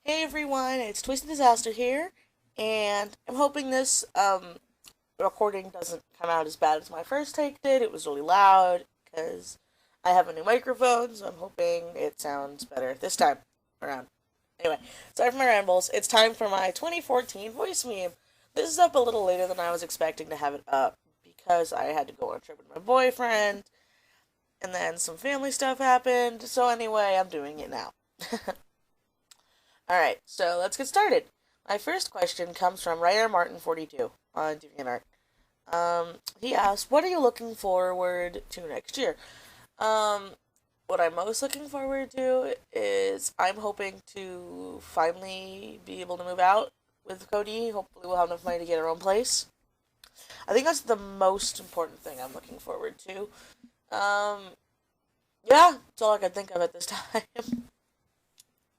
Hey everyone, it's TwistedDisaster here, and I'm hoping this recording doesn't come out as bad as my first take did. It was really loud because I have a new microphone, so I'm hoping it sounds better this time around. Anyway, sorry for my rambles. It's time for my 2014 voice meme. This is up a little later than I was expecting to have it up because I had to go on a trip with my boyfriend, and then some family stuff happened. So anyway, I'm doing it now. Alright, so let's get started. My first question comes from writer Martin42 on DeviantArt. He asks, what are you looking forward to next year? Um, what I'm most looking forward to is I'm hoping to finally be able to move out with Cody. Hopefully we'll have enough money to get our own place. I think that's the most important thing I'm looking forward to. Um, yeah, that's all I can think of at this time.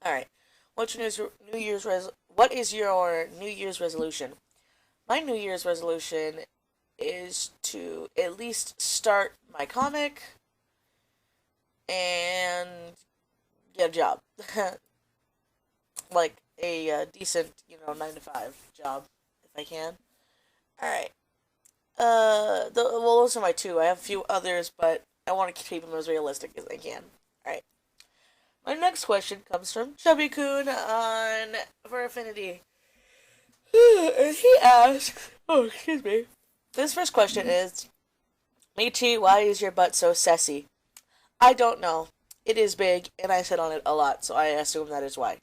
Alright. What is your New Year's resolution? My New Year's resolution is to at least start my comic and get a job. Like a decent, 9 to 5 job if I can. All right. Those are my two. I have a few others, but I want to keep them as realistic as I can. All right. My next question comes from Chubby Coon on For Affinity. And he asks, oh, excuse me. This first question is, Michi, why is your butt so sassy? I don't know. It is big, and I sit on it a lot, so I assume that is why.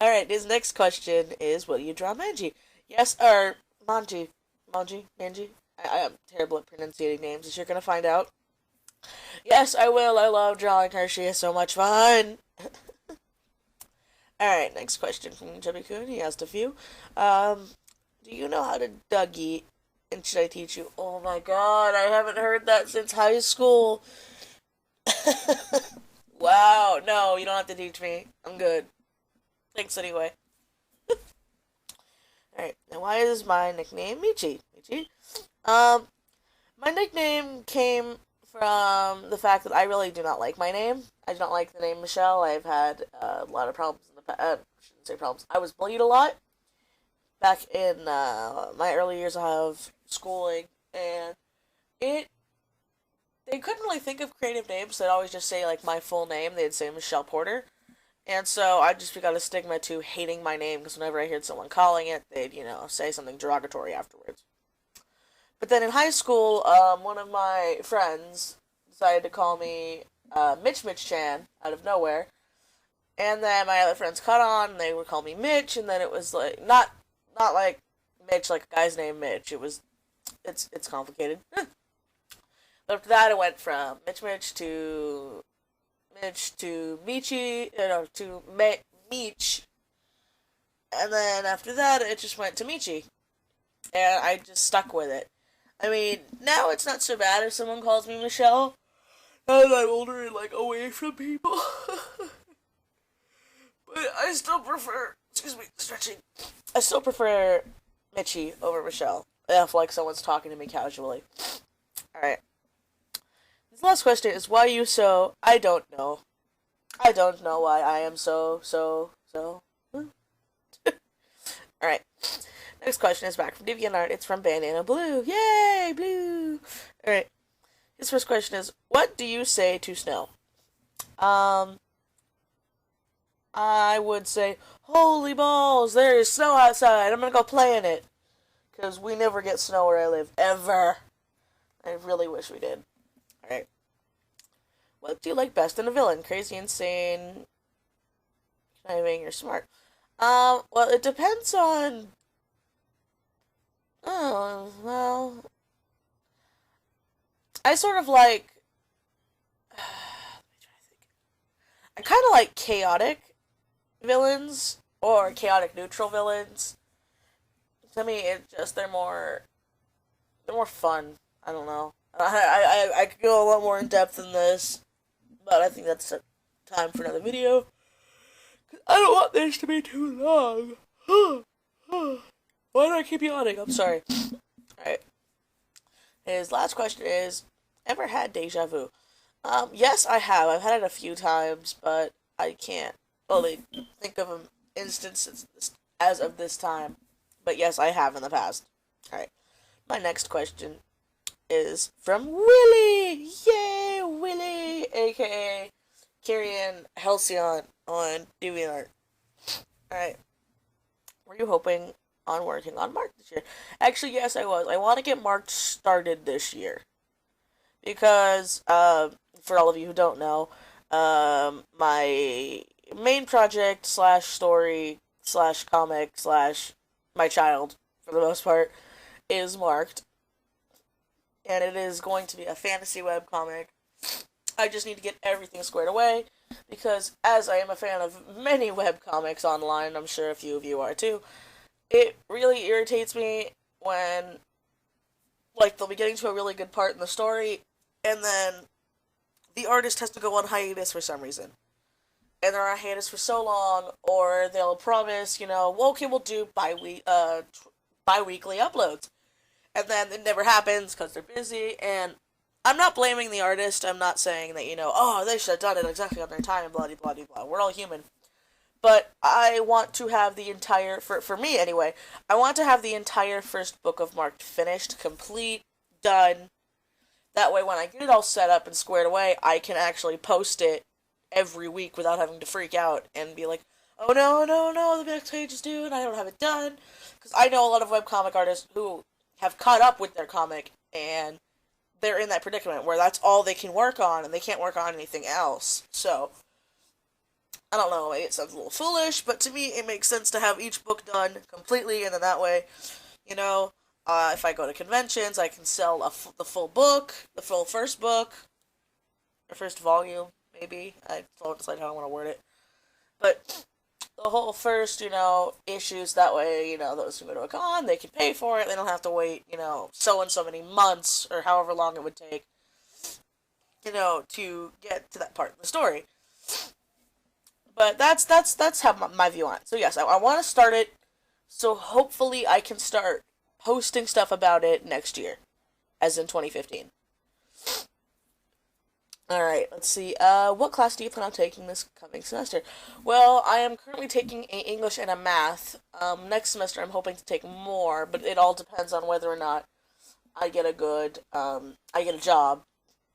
Alright, his next question is, will you draw Manji? Yes, or Manji. Manji? I am terrible at pronunciating names, as you're gonna find out. Yes, I will. I love drawing her. She is so much fun. Alright, next question from Chubby Coon. He asked a few. Do you know how to Dougie? And should I teach you? Oh my god, I haven't heard that since high school. Wow, no, you don't have to teach me. I'm good. Thanks anyway. Alright, now why is my nickname Michi? Michi? Um, my nickname came from the fact that I really do not like my name. I do not like the name Michelle. I've had a lot of problems in the past. I shouldn't say problems. I was bullied a lot back in my early years of schooling, and it they couldn't really think of creative names. They'd always just say like my full name. They'd say Michelle Porter, and so I just got a stigma to hating my name because whenever I heard someone calling it, they'd say something derogatory afterwards. But then in high school, one of my friends decided to call me Mitch Chan out of nowhere, and then my other friends caught on. And they would call me Mitch, and then it was like not like Mitch, like a guy's name Mitch. It's complicated. But after that, it went from Mitch to Michi, to Meech, and then after that, it just went to Michi, and I just stuck with it. I mean, now it's not so bad if someone calls me Michelle. Now that I'm older and like away from people, but I still prefer. Excuse me, stretching. I still prefer Mitchie over Michelle if like someone's talking to me casually. All right. This last question is why you so. I don't know. I don't know why I am so. All right. Next question is back from DeviantArt. It's from Bandana Blue. Yay, blue! Alright. His first question is, what do you say to snow? Um, I would say, holy balls, there is snow outside. I'm gonna go play in it. Because we never get snow where I live. Ever. I really wish we did. Alright. What do you like best in a villain? Crazy, insane, conniving, or smart? Well, it depends on. Oh, well, I sort of like. Let me try to think. I kind of like chaotic villains or chaotic neutral villains. To me, it just they're more fun. I don't know. I could go a lot more in depth than this, but I think that's time for another video. I don't want this to be too long. Why do I keep yawning? I'm sorry. Alright. His last question is, ever had deja vu? Yes, I have. I've had it a few times, but I can't only think of an instance as of this time. But yes, I have in the past. Alright. My next question is from Willie! Yay, Willie! AKA Kyrian Halcyon on DeviantArt. Alright. Were you hoping on working on Mark this year? Actually, yes, I was. I want to get Mark started this year. Because, for all of you who don't know, my main project slash story slash comic slash my child, for the most part, is marked. And it is going to be a fantasy webcomic. I just need to get everything squared away, because as I am a fan of many webcomics online, I'm sure a few of you are too, it really irritates me when, like, they'll be getting to a really good part in the story, and then the artist has to go on hiatus for some reason. And they're on hiatus for so long, or they'll promise, well, okay, we'll do bi-weekly uploads. And then it never happens because they're busy, and I'm not blaming the artist. I'm not saying that, oh, they should have done it exactly on their time, blah, blah, blah, blah. We're all human. But I want to have the entire, for me anyway, I want to have the entire first book of Marked finished, complete, done. That way when I get it all set up and squared away, I can actually post it every week without having to freak out and be like, oh no, no, no, the next page is due and I don't have it done. Because I know a lot of webcomic artists who have caught up with their comic and they're in that predicament where that's all they can work on and they can't work on anything else. So, I don't know, it sounds a little foolish, but to me it makes sense to have each book done completely, and then that way, if I go to conventions, I can sell the full book, the full first book, or first volume, maybe. I don't decide how I want to word it. But the whole first, issues, that way, those who go to a con, they can pay for it, they don't have to wait, so and so many months, or however long it would take, to get to that part of the story. But that's how my view on it. So yes, I want to start it, so hopefully I can start posting stuff about it next year, as in 2015. Alright, let's see. What class do you plan on taking this coming semester? Well, I am currently taking a English and a math. Next semester I'm hoping to take more, but it all depends on whether or not I get I get a job,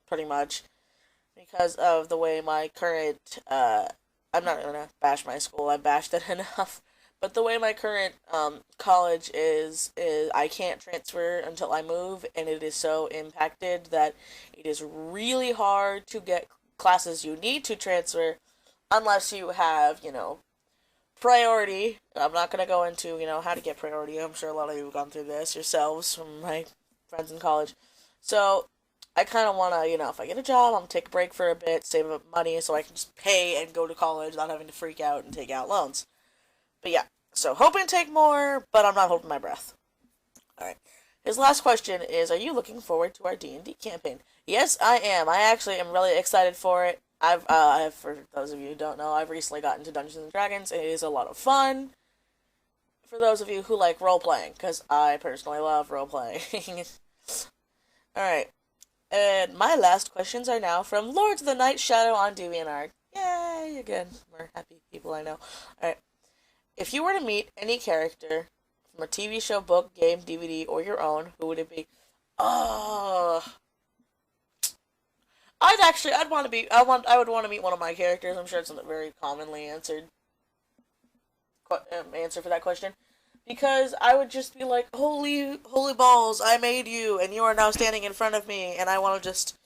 pretty much, because of the way my current, I'm not gonna bash my school, I bashed it enough, but the way my current, college is I can't transfer until I move, and it is so impacted that it is really hard to get classes you need to transfer unless you have, priority. I'm not gonna go into, how to get priority. I'm sure a lot of you have gone through this yourselves from my friends in college. So, I kind of want to, if I get a job, I'm going to take a break for a bit, save up money so I can just pay and go to college without having to freak out and take out loans. But yeah, so hoping to take more, but I'm not holding my breath. Alright. His last question is, are you looking forward to our D&D campaign? Yes, I am. I actually am really excited for it. For those of you who don't know, I've recently gotten into Dungeons and Dragons. It is a lot of fun. For those of you who like role-playing, because I personally love role-playing. Alright. And my last questions are now from Lords of the Night Shadow on DeviantArt. Yay! Again, we're happy people, I know. Alright. If you were to meet any character from a TV show, book, game, DVD, or your own, who would it be? I would want to meet one of my characters. I'm sure it's a very commonly answered answer for that question. Because I would just be like, holy balls, I made you, and you are now standing in front of me, and I want to just,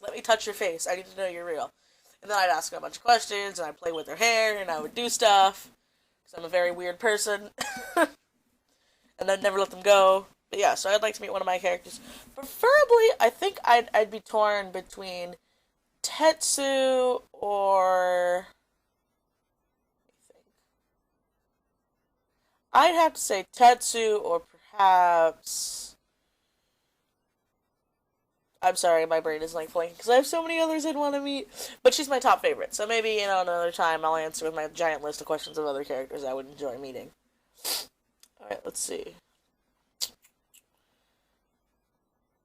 let me touch your face, I need to know you're real. And then I'd ask them a bunch of questions, and I'd play with their hair, and I would do stuff, because I'm a very weird person, and I'd never let them go. But yeah, so I'd like to meet one of my characters. Preferably, I think I'd be torn between Tetsu or... I'd have to say Tetsu or perhaps... I'm sorry, my brain is like blanking because I have so many others I'd want to meet. But she's my top favorite, so maybe, another time I'll answer with my giant list of questions of other characters I would enjoy meeting. Alright, let's see.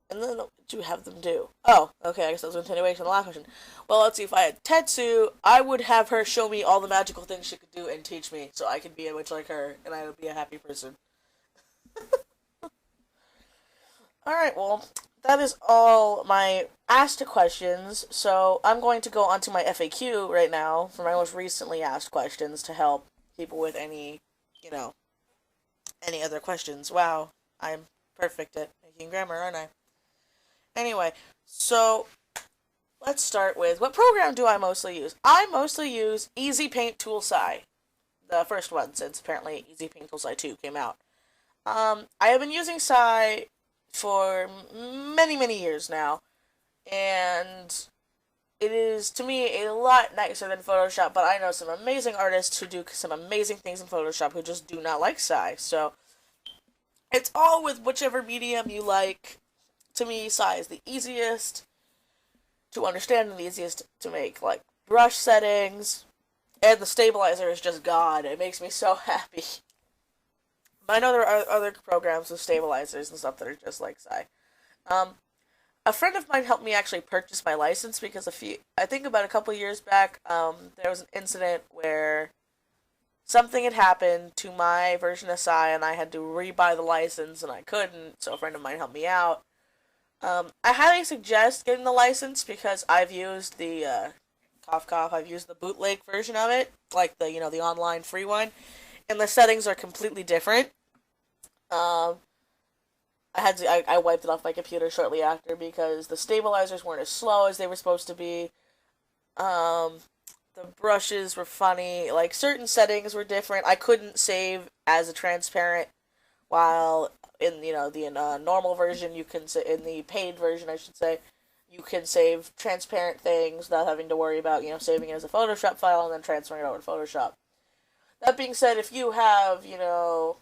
And then what did you have them do? Oh, okay, I guess that was a continuation of the last question. Well, let's see, if I had Tetsu, I would have her show me all the magical things she could do and teach me so I could be a witch like her and I would be a happy person. Alright, well, that is all my asked questions, so I'm going to go onto my FAQ right now for my most recently asked questions to help people with any, you know, any other questions. Wow, I'm perfect at making grammar, aren't I? Anyway, so let's start with what program do I mostly use? I mostly use Easy Paint Tool Sci, the first one, since apparently Easy Paint Tool Sci 2 came out. I have been using Sci for many, many years now, and it is to me a lot nicer than Photoshop. But I know some amazing artists who do some amazing things in Photoshop who just do not like Sci. So it's all with whichever medium you like. To me, Sci is the easiest to understand and the easiest to make. Like brush settings, and the stabilizer is just God. It makes me so happy. But I know there are other programs with stabilizers and stuff that are just like Sci. Um, a friend of mine helped me actually purchase my license because I think about a couple years back, there was an incident where something had happened to my version of Sci and I had to rebuy the license and I couldn't, so a friend of mine helped me out. I highly suggest getting the license because I've used the cough cough. I've used the bootleg version of it, like the online free one, and the settings are completely different. Um, I wiped it off my computer shortly after because the stabilizers weren't as slow as they were supposed to be. Um, the brushes were funny. Like certain settings were different. I couldn't save as a transparent while in the normal version you can in the paid version I should say you can save transparent things without having to worry about saving it as a Photoshop file and then transferring it over to Photoshop. That being said, if you have the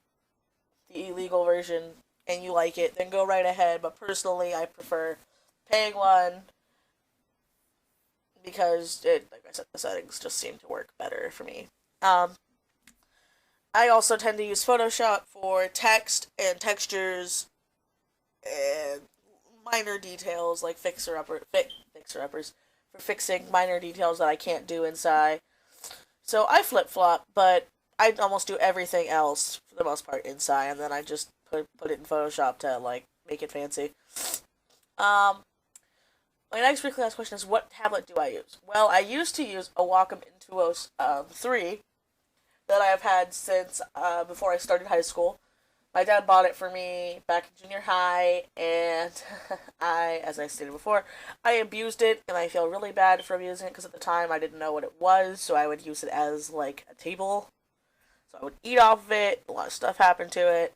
illegal version and you like it, then go right ahead. But personally, I prefer paying one because like I said, the settings just seem to work better for me. Um, I also tend to use Photoshop for text and textures and minor details like fixer uppers for fixing minor details that I can't do inside. So I flip flop, but I almost do everything else for the most part inside, and then I just put it in Photoshop to like make it fancy. Um, my next weekly last question is, what tablet do I use? Well, I used to use a Wacom Intuos 3 that I have had since before I started high school. My dad bought it for me back in junior high, and as I stated before, I abused it, and I feel really bad for abusing it because at the time I didn't know what it was, so I would use it as like a table. So I would eat off of it. A lot of stuff happened to it,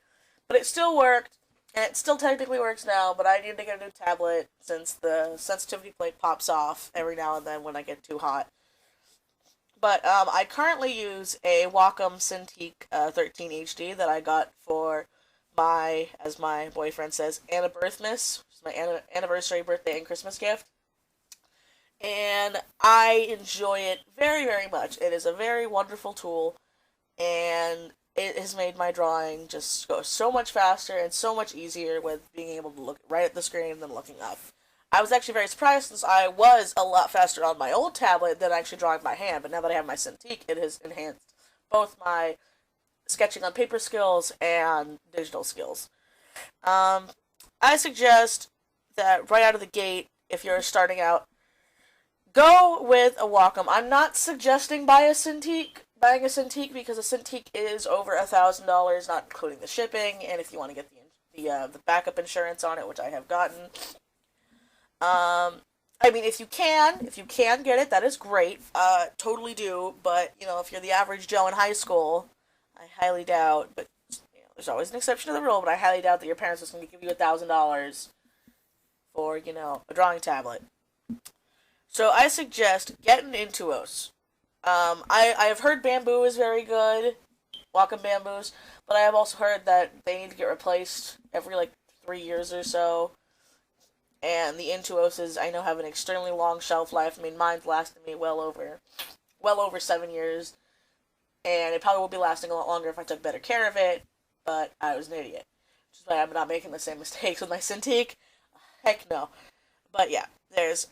but it still worked, and it still technically works now. But I need to get a new tablet since the sensitivity plate pops off every now and then when I get too hot. But I currently use a Wacom Cintiq 13 HD that I got for my, as my boyfriend says, Annabirthmas, which is my anniversary, birthday, and Christmas gift. And I enjoy it very, very much. It is a very wonderful tool, and it has made my drawing just go so much faster and so much easier with being able to look right at the screen than looking up. I was actually very surprised since I was a lot faster on my old tablet than actually drawing by hand, but now that I have my Cintiq, it has enhanced both my sketching on paper skills and digital skills. Um, I suggest that right out of the gate, if you're starting out, go with a Wacom. I'm not suggesting buying a Cintiq because a Cintiq is over $1,000, not including the shipping, and if you want to get the backup insurance on it, which I have gotten. I mean, if you can get it, that is great. Totally do. But if you're the average Joe in high school, I highly doubt. But there's always an exception to the rule. But I highly doubt that your parents are going to give you $1,000 for a drawing tablet. So I suggest getting Intuos. I have heard Bamboo is very good, Wacom Bamboos, but I have also heard that they need to get replaced every like 3 years or so. And the Intuoses I know have an extremely long shelf life. I mean, mine's lasted me well over 7 years, and it probably will be lasting a lot longer if I took better care of it. But I was an idiot, which is why I'm not making the same mistakes with my Cintiq. Heck no. But yeah, there's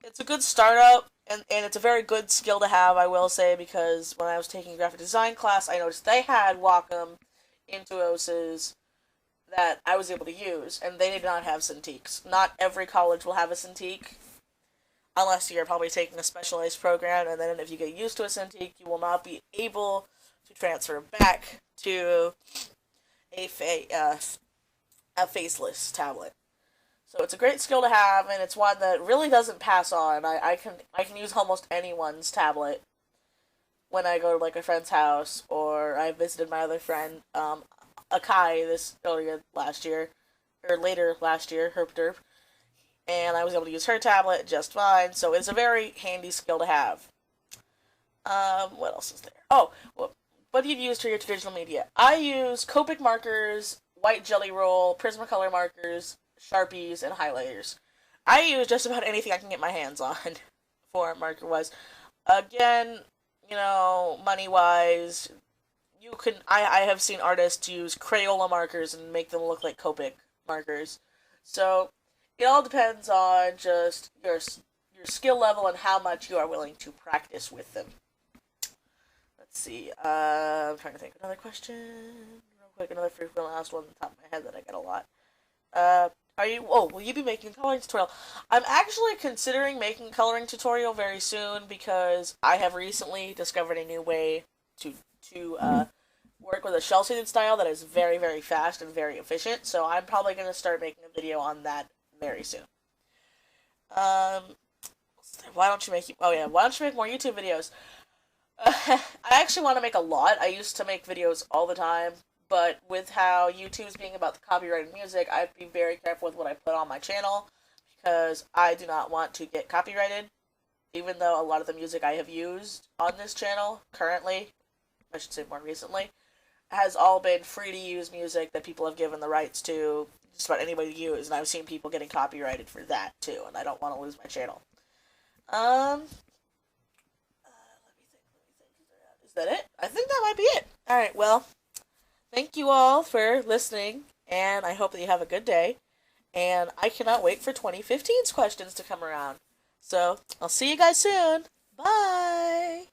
it's a good startup, and it's a very good skill to have, I will say, because when I was taking graphic design class, I noticed they had Wacom Intuoses that I was able to use, and they did not have Cintiqs. Not every college will have a Cintiq, unless you're probably taking a specialized program, and then if you get used to a Cintiq, you will not be able to transfer back to a, a faceless tablet. So it's a great skill to have, and it's one that really doesn't pass on. I can use almost anyone's tablet when I go to like a friend's house, or I visited my other friend, Akai, this earlier last year, or later last year, herp derp, and I was able to use her tablet just fine. So it's a very handy skill to have. What else is there? Oh, what do you use for your traditional media? I use Copic markers, white jelly roll, Prismacolor markers, Sharpies, and highlighters. I use just about anything I can get my hands on for marker wise. Again, money wise, I have seen artists use Crayola markers and make them look like Copic markers. So it all depends on just your skill level and how much you are willing to practice with them. Let's see. I'm trying to think of another question. Real quick, another frequent last one on the top of my head that I get a lot. Will you be making a coloring tutorial? I'm actually considering making a coloring tutorial very soon because I have recently discovered a new way to work with a shell shaded style that is very, very fast and very efficient. So I'm probably going to start making a video on that very soon. Why don't you make? Oh yeah, why don't you make more YouTube videos? I actually want to make a lot. I used to make videos all the time, but with how YouTube's being about the copyrighted music, I have to be very careful with what I put on my channel because I do not want to get copyrighted. Even though a lot of the music I have used on this channel currently, I should say more recently, has all been free to use music that people have given the rights to just about anybody to use, and I've seen people getting copyrighted for that too, and I don't want to lose my channel. Let me think. Is that it? I think that might be it. Alright, well, thank you all for listening, and I hope that you have a good day, and I cannot wait for 2015's questions to come around. So, I'll see you guys soon. Bye!